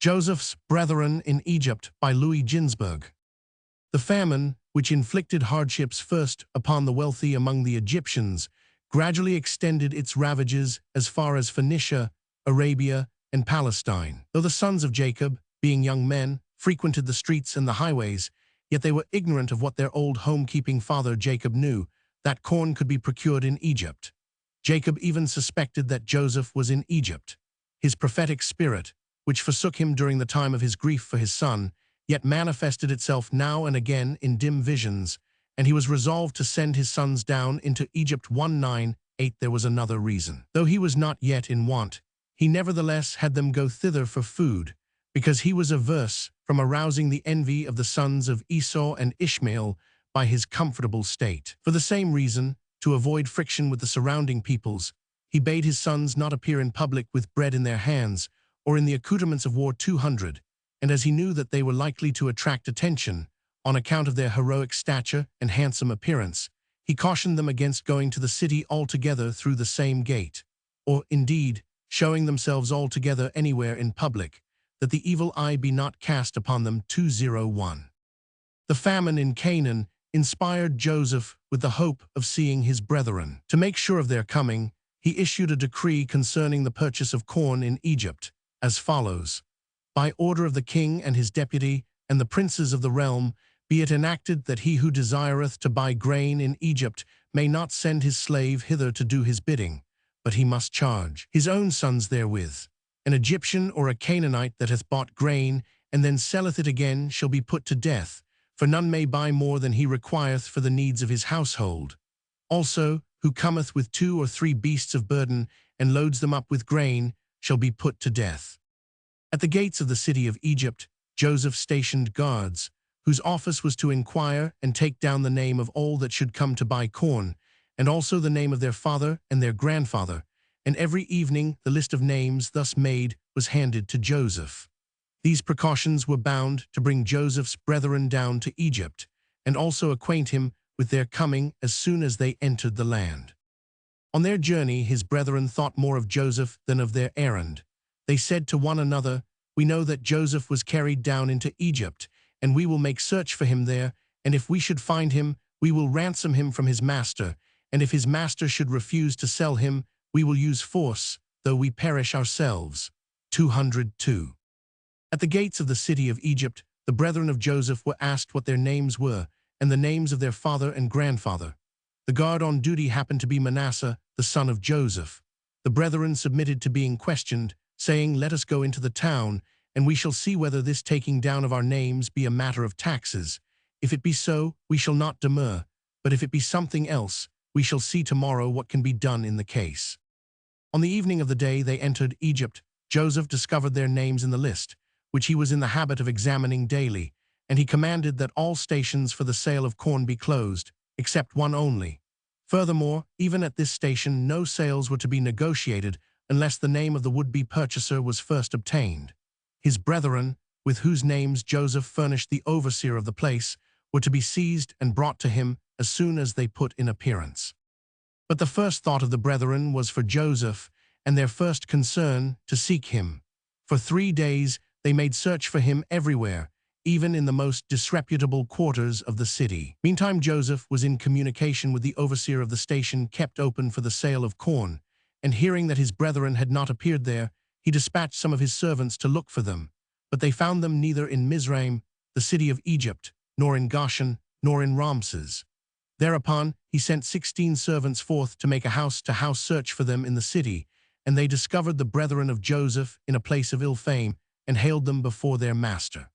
Joseph's Brethren in Egypt by Ginzberg. The famine, which inflicted hardships first upon the wealthy among the Egyptians, gradually extended its ravages as far as Phoenicia, Arabia, and Palestine. Though the sons of Jacob, being young men, frequented the streets and the highways, yet they were ignorant of what their old home-keeping father Jacob knew, that corn could be procured in Egypt. Jacob even suspected that Joseph was in Egypt. His prophetic spirit, which forsook him during the time of his grief for his son, yet manifested itself now and again in dim visions, and he was resolved to send his sons down into Egypt 198. There was another reason. Though he was not yet in want, he nevertheless had them go thither for food, because he was averse from arousing the envy of the sons of Esau and Ishmael by his comfortable state. For the same reason, to avoid friction with the surrounding peoples, he bade his sons not appear in public with bread in their hands, or in the accoutrements of war 200, and as he knew that they were likely to attract attention, on account of their heroic stature and handsome appearance, he cautioned them against going to the city altogether through the same gate, or, indeed, showing themselves altogether anywhere in public, that the evil eye be not cast upon them. 201. The famine in Canaan inspired Joseph with the hope of seeing his brethren. To make sure of their coming, he issued a decree concerning the purchase of corn in Egypt, as follows: By order of the king and his deputy and the princes of the realm, be it enacted that he who desireth to buy grain in Egypt may not send his slave hither to do his bidding, but he must charge his own sons therewith. An Egyptian or a Canaanite that hath bought grain and then selleth it again shall be put to death, for none may buy more than he requireth for the needs of his household. Also, who cometh with 2 or 3 beasts of burden and loads them up with grain shall be put to death. At the gates of the city of Egypt, Joseph stationed guards, whose office was to inquire and take down the name of all that should come to buy corn, and also the name of their father and their grandfather, and every evening the list of names thus made was handed to Joseph. These precautions were bound to bring Joseph's brethren down to Egypt, and also acquaint him with their coming as soon as they entered the land. On their journey his brethren thought more of Joseph than of their errand. They said to one another, We know that Joseph was carried down into Egypt, and we will make search for him there, and if we should find him, we will ransom him from his master, and if his master should refuse to sell him, we will use force, though we perish ourselves. 202. At the gates of the city of Egypt, the brethren of Joseph were asked what their names were, and the names of their father and grandfather. The guard on duty happened to be Manasseh, the son of Joseph. The brethren submitted to being questioned, saying, Let us go into the town, and we shall see whether this taking down of our names be a matter of taxes. If it be so, we shall not demur, but if it be something else, we shall see tomorrow what can be done in the case. On the evening of the day they entered Egypt, Joseph discovered their names in the list, which he was in the habit of examining daily, and he commanded that all stations for the sale of corn be closed, except one only. Furthermore, even at this station no sales were to be negotiated unless the name of the would-be purchaser was first obtained. His brethren, with whose names Joseph furnished the overseer of the place, were to be seized and brought to him as soon as they put in appearance. But the first thought of the brethren was for Joseph, and their first concern to seek him. For 3 days they made search for him everywhere, even in the most disreputable quarters of the city. Meantime Joseph was in communication with the overseer of the station kept open for the sale of corn, and hearing that his brethren had not appeared there, he dispatched some of his servants to look for them. But they found them neither in Mizraim, the city of Egypt, nor in Goshen, nor in Ramses. Thereupon he sent 16 servants forth to make a house-to-house search for them in the city, and they discovered the brethren of Joseph in a place of ill fame, and haled them before their master.